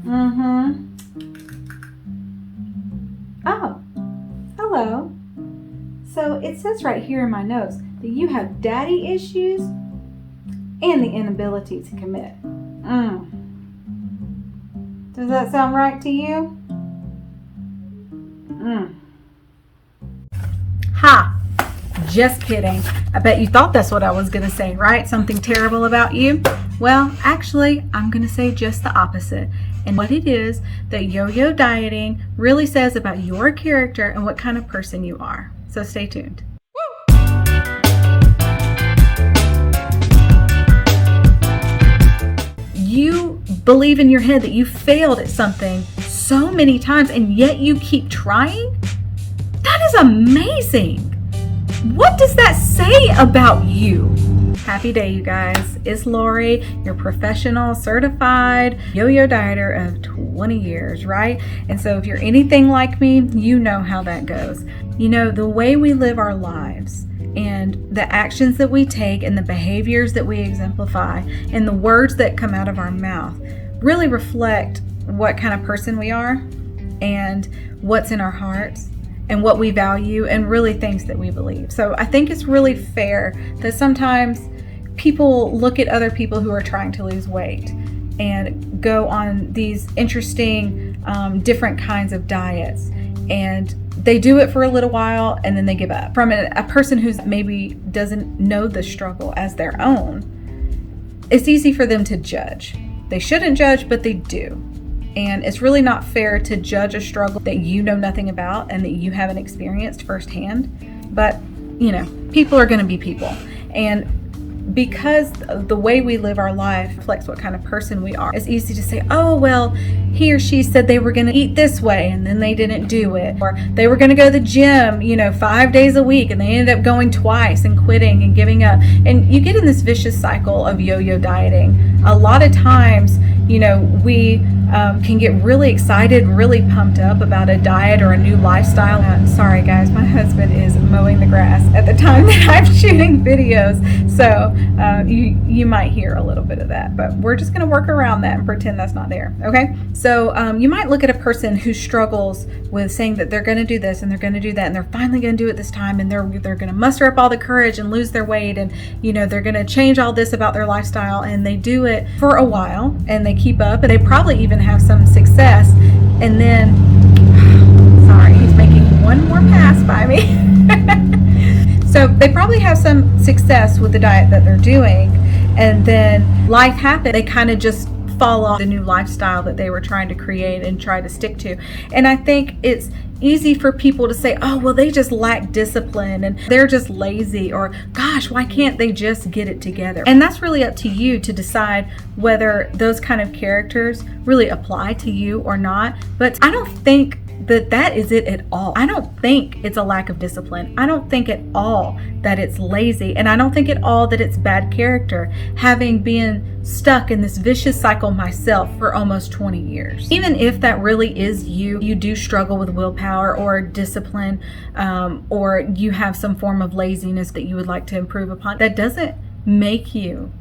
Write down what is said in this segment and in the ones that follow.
Mm-hmm. Oh, hello. So it says right here in my notes that you have daddy issues and the inability to commit. Does that sound right to you? Ha! Just kidding. I bet you thought that's what I was going to say, right? Something terrible about you? Well, actually, I'm going to say just the opposite. And what it is that yo-yo dieting really says about your character and what kind of person you are. So stay tuned. You believe in your head that you failed at something so many times and yet you keep trying? That is amazing. What does that say about you? Happy day, you guys. It's Lori, your professional, certified yo-yo dieter of 20 years, right? And so if you're anything like me, you know how that goes. You know, the way we live our lives and the actions that we take and the behaviors that we exemplify and the words that come out of our mouth really reflect what kind of person we are and what's in our hearts and what we value and really things that we believe. So I think it's really fair that sometimes people look at other people who are trying to lose weight and go on these interesting different kinds of diets, and they do it for a little while and then they give up. From a person who's maybe doesn't know the struggle as their own, it's easy for them to judge. They shouldn't judge, but they do. And it's really not fair to judge a struggle that you know nothing about and that you haven't experienced firsthand. But, you know, people are going to be people. And because the way we live our life reflects what kind of person we are, it's easy to say, oh, well, he or she said they were going to eat this way and then they didn't do it. Or they were going to go to the gym, 5 days a week and they ended up going twice and quitting and giving up. And you get in this vicious cycle of yo-yo dieting. A lot of times, we can get really excited, really pumped up about a diet or a new lifestyle. Sorry guys, my husband is mowing the grass at the time that I'm shooting videos. So you might hear a little bit of that, but we're just going to work around that and pretend that's not there. Okay. So you might look at a person who struggles with saying that they're going to do this and they're going to do that and they're finally going to do it this time and they're going to muster up all the courage and lose their weight and they're going to change all this about their lifestyle, and they do it for a while and they keep up and they probably even have some success, and then sorry, he's making one more pass by me. So they probably have some success with the diet that they're doing, and then life happens. They kind of just fall off the new lifestyle that they were trying to create and try to stick to. And I think it's easy for people to say, oh, well, they just lack discipline and they're just lazy, or gosh, why can't they just get it together? And that's really up to you to decide whether those kind of characters really apply to you or not. But I don't think that is it at all. I don't think it's a lack of discipline. I don't think at all that it's lazy. And I don't think at all that it's bad character, having been stuck in this vicious cycle myself for almost 20 years. Even if that really is you do struggle with willpower or discipline, or you have some form of laziness that you would like to improve upon, that doesn't make you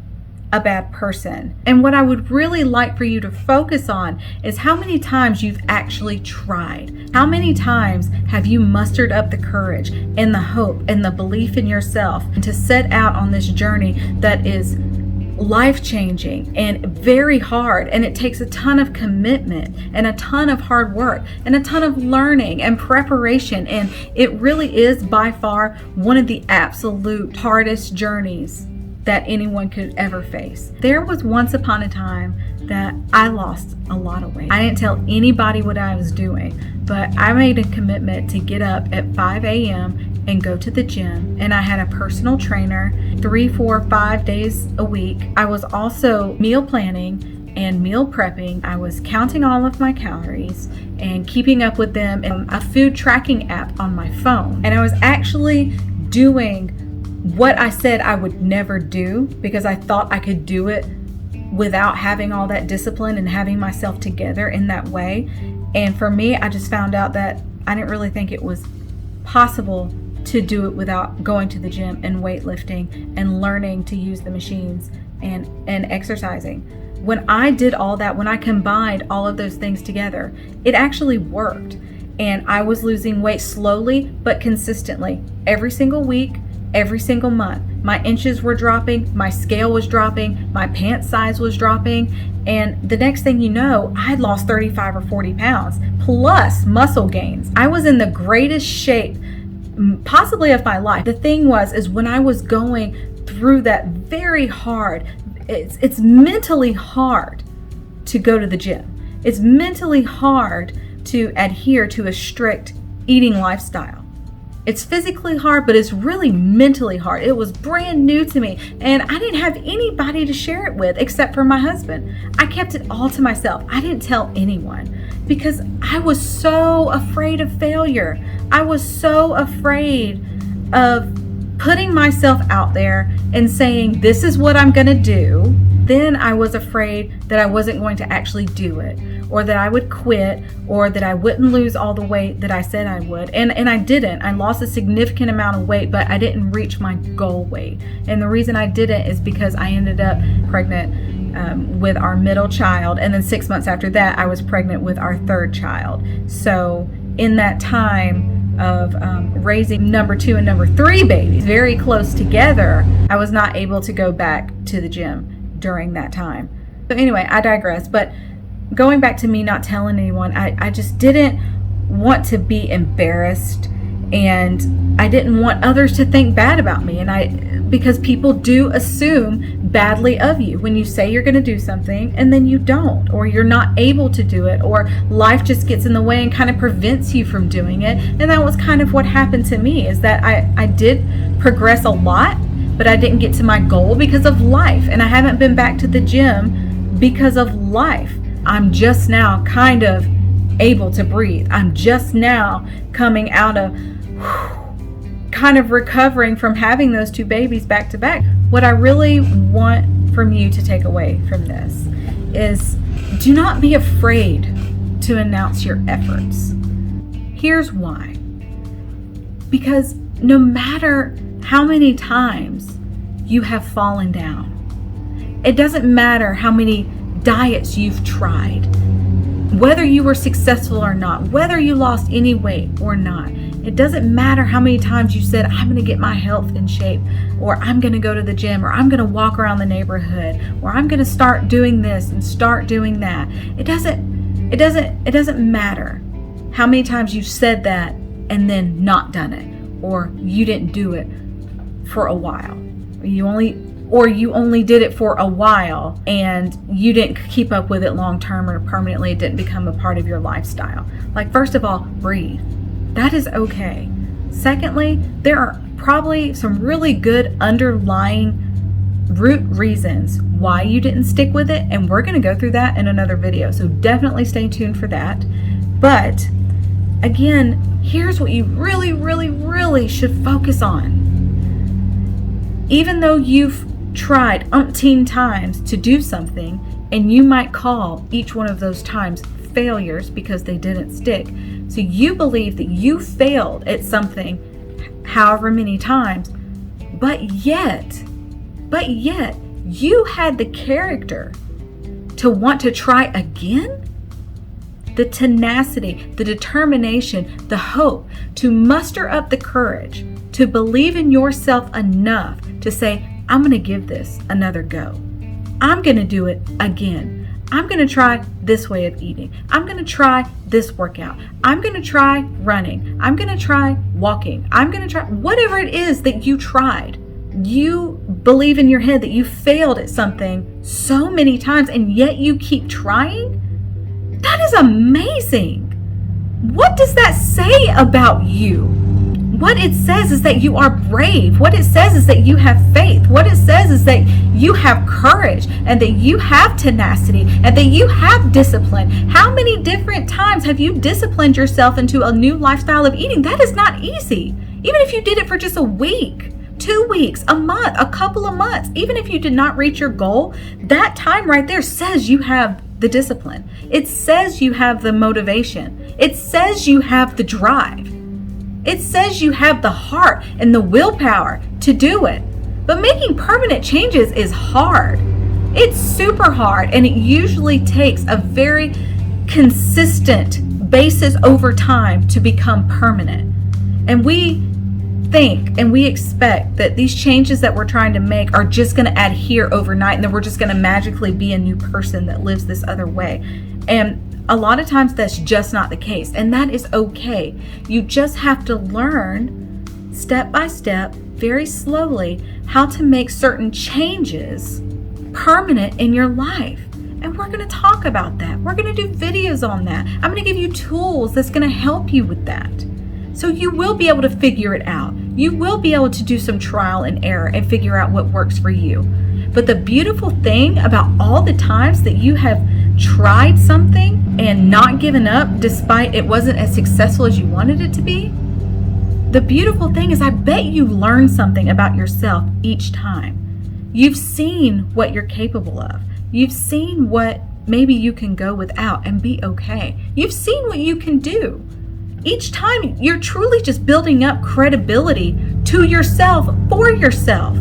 a bad person. And what I would really like for you to focus on is how many times you've actually tried. How many times have you mustered up the courage and the hope and the belief in yourself and to set out on this journey that is life-changing and very hard, and it takes a ton of commitment and a ton of hard work and a ton of learning and preparation, and it really is by far one of the absolute hardest journeys that anyone could ever face. There was once upon a time that I lost a lot of weight. I didn't tell anybody what I was doing, but I made a commitment to get up at 5 a.m. and go to the gym. And I had a personal trainer 3, 4, 5 days a week. I was also meal planning and meal prepping. I was counting all of my calories and keeping up with them in a food tracking app on my phone. And I was actually doing what I said I would never do because I thought I could do it without having all that discipline and having myself together in that way. And for me, I just found out that I didn't really think it was possible to do it without going to the gym and weightlifting and learning to use the machines and exercising. when I did all that, when I combined all of those things together, it actually worked. And I was losing weight slowly but consistently every single week, every single month. My inches were dropping, my scale was dropping, my pant size was dropping, and the next thing you know, I had lost 35 or 40 pounds plus muscle gains. I was in the greatest shape possibly of my life. The thing is when I was going through that very hard, it's mentally hard to go to the gym. It's mentally hard to adhere to a strict eating lifestyle. It's physically hard, but it's really mentally hard. It was brand new to me, and I didn't have anybody to share it with except for my husband. I kept it all to myself. I didn't tell anyone because I was so afraid of failure. I was so afraid of putting myself out there and saying, this is what I'm going to do. Then I was afraid that I wasn't going to actually do it, or that I would quit, or that I wouldn't lose all the weight that I said I would. And I didn't. I lost a significant amount of weight, but I didn't reach my goal weight. And the reason I didn't is because I ended up pregnant with our middle child. And then 6 months after that, I was pregnant with our third child. So in that time of raising number 2 and number 3 babies very close together, I was not able to go back to the gym during that time. So anyway, I digress. But going back to me not telling anyone, I just didn't want to be embarrassed, and I didn't want others to think bad about me. And because people do assume badly of you when you say you're going to do something and then you don't, or you're not able to do it, or life just gets in the way and kind of prevents you from doing it. And that was kind of what happened to me, is that I did progress a lot, but I didn't get to my goal because of life. And I haven't been back to the gym because of life. I'm just now kind of able to breathe. I'm just now coming out of kind of recovering from having those 2 babies back to back. What I really want from you to take away from this is, do not be afraid to announce your efforts. Here's why. Because no matter how many times you have fallen down, it doesn't matter how many diets you've tried, whether you were successful or not, whether you lost any weight or not. It doesn't matter how many times you said, I'm going to get my health in shape, or I'm going to go to the gym, or I'm going to walk around the neighborhood, or I'm going to start doing this and start doing that. It doesn't matter how many times you said that and then not done it, or you didn't do it for a while. You only did it for a while and you didn't keep up with it long term, or permanently it didn't become a part of your lifestyle. Like, first of all, breathe. That is okay. Secondly, there are probably some really good underlying root reasons why you didn't stick with it, and we're going to go through that in another video. So definitely stay tuned for that. But again, here's what you really, really, really should focus on. Even though you've tried umpteen times to do something, and you might call each one of those times failures because they didn't stick. So you believe that you failed at something however many times, but yet you had the character to want to try again. The tenacity, the determination, the hope to muster up the courage to believe in yourself enough to say, I'm going to give this another go. I'm going to do it again. I'm going to try this way of eating. I'm going to try this workout. I'm going to try running. I'm going to try walking. I'm going to try whatever it is that you tried. You believe in your head that you failed at something so many times, and yet you keep trying. That is amazing. What does that say about you? What it says is that you are brave. What it says is that you have faith. What it says is that you have courage, and that you have tenacity, and that you have discipline. How many different times have you disciplined yourself into a new lifestyle of eating? That is not easy. Even if you did it for just a week, 2 weeks, a month, a couple of months, even if you did not reach your goal, that time right there says you have the discipline. It says you have the motivation. It says you have the drive. It says you have the heart and the willpower to do it. But making permanent changes is hard. It's super hard, and it usually takes a very consistent basis over time to become permanent. And we think and we expect that these changes that we're trying to make are just going to adhere overnight, and then we're just going to magically be a new person that lives this other way. And a lot of times that's just not the case, and that is okay. You just have to learn step by step, very slowly, how to make certain changes permanent in your life. And we're going to talk about that. We're going to do videos on that. I'm going to give you tools that's going to help you with that. So you will be able to figure it out. You will be able to do some trial and error and figure out what works for you. But the beautiful thing about all the times that you have tried something and not given up despite it wasn't as successful as you wanted it to be, the beautiful thing is I bet you learn something about yourself each time. You've seen what you're capable of. You've seen what maybe you can go without and be okay. You've seen what you can do. Each time you're truly just building up credibility to yourself, for yourself.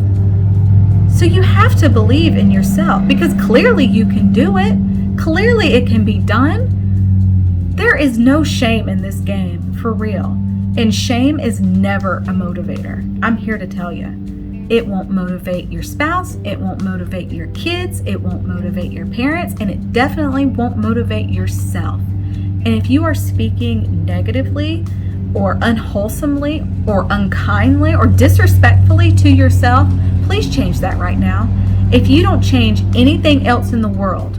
So you have to believe in yourself, because clearly you can do it. Clearly it can be done. There is no shame in this game, for real. And shame is never a motivator. I'm here to tell you. It won't motivate your spouse. It won't motivate your kids. It won't motivate your parents. And it definitely won't motivate yourself. And if you are speaking negatively or unwholesomely or unkindly or disrespectfully to yourself, please change that right now. If you don't change anything else in the world,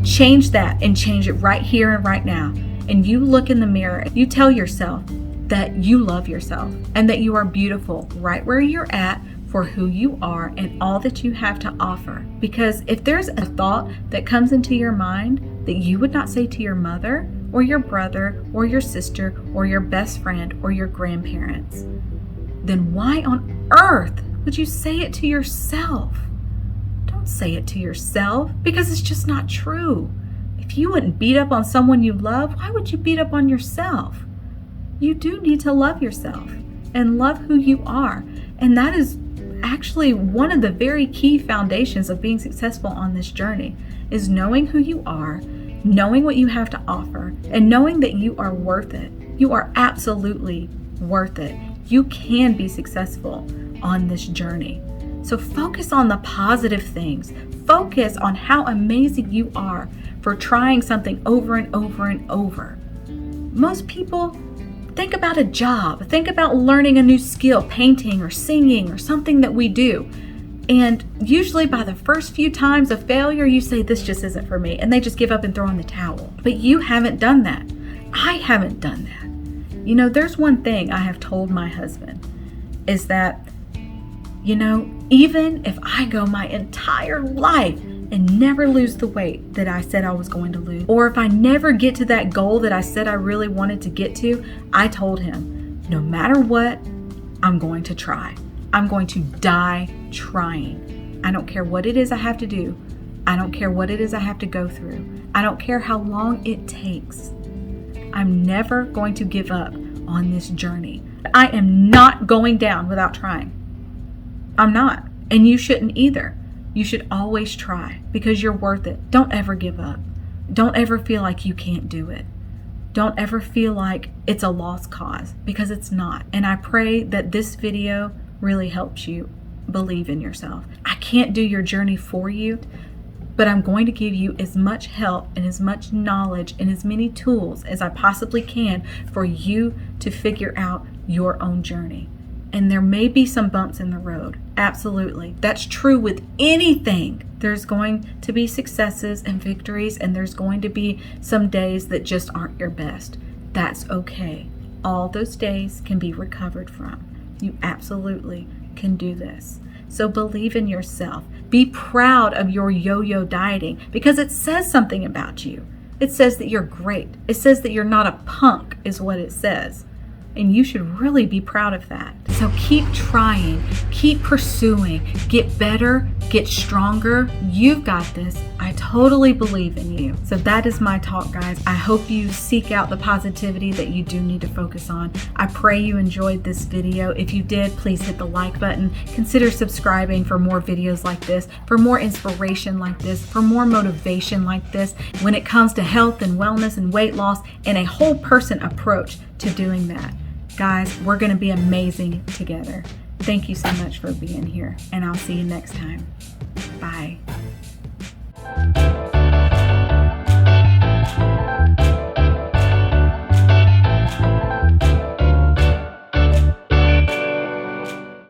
change that and change it right here and right now. And you look in the mirror, you tell yourself that you love yourself and that you are beautiful right where you're at for who you are and all that you have to offer. Because if there's a thought that comes into your mind that you would not say to your mother or your brother or your sister or your best friend or your grandparents, then why on earth would you say it to yourself? Don't say it to yourself, because it's just not true. If you wouldn't beat up on someone you love, why would you beat up on yourself? You do need to love yourself and love who you are. And that is actually one of the very key foundations of being successful on this journey, is knowing who you are, knowing what you have to offer, and knowing that you are worth it. You are absolutely worth it. You can be successful on this journey. So focus on the positive things. Focus on how amazing you are for trying something over and over and over. Most people think about a job, think about learning a new skill, painting or singing or something that we do. And usually by the first few times of failure, you say, this just isn't for me. And they just give up and throw in the towel. But you haven't done that. I haven't done that. You know, there's one thing I have told my husband is that, you know, even if I go my entire life and never lose the weight that I said I was going to lose, or if I never get to that goal that I said I really wanted to get to, I told him, no matter what, I'm going to try. I'm going to die trying. I don't care what it is I have to do. I don't care what it is I have to go through. I don't care how long it takes. I'm never going to give up on this journey. I am not going down without trying. I'm not. And you shouldn't either. You should always try, because you're worth it. Don't ever give up. Don't ever feel like you can't do it. Don't ever feel like it's a lost cause, because it's not. And I pray that this video really helps you believe in yourself. I can't do your journey for you, but I'm going to give you as much help and as much knowledge and as many tools as I possibly can for you to figure out your own journey. And there may be some bumps in the road. Absolutely. That's true with anything. There's going to be successes and victories, and there's going to be some days that just aren't your best. That's okay. All those days can be recovered from. You absolutely can do this. So believe in yourself. Be proud of your yo-yo dieting, because it says something about you. It says that you're great. It says that you're not a punk, is what it says. and you should really be proud of that. So keep trying, keep pursuing, get better, get stronger. You've got this. I totally believe in you. So that is my talk, guys. I hope you seek out the positivity that you do need to focus on. I pray you enjoyed this video. If you did, please hit the like button. Consider subscribing for more videos like this, for more inspiration like this, for more motivation like this when it comes to health and wellness and weight loss and a whole person approach to doing that. Guys, we're going to be amazing together. Thank you so much for being here, and I'll see you next time. Bye.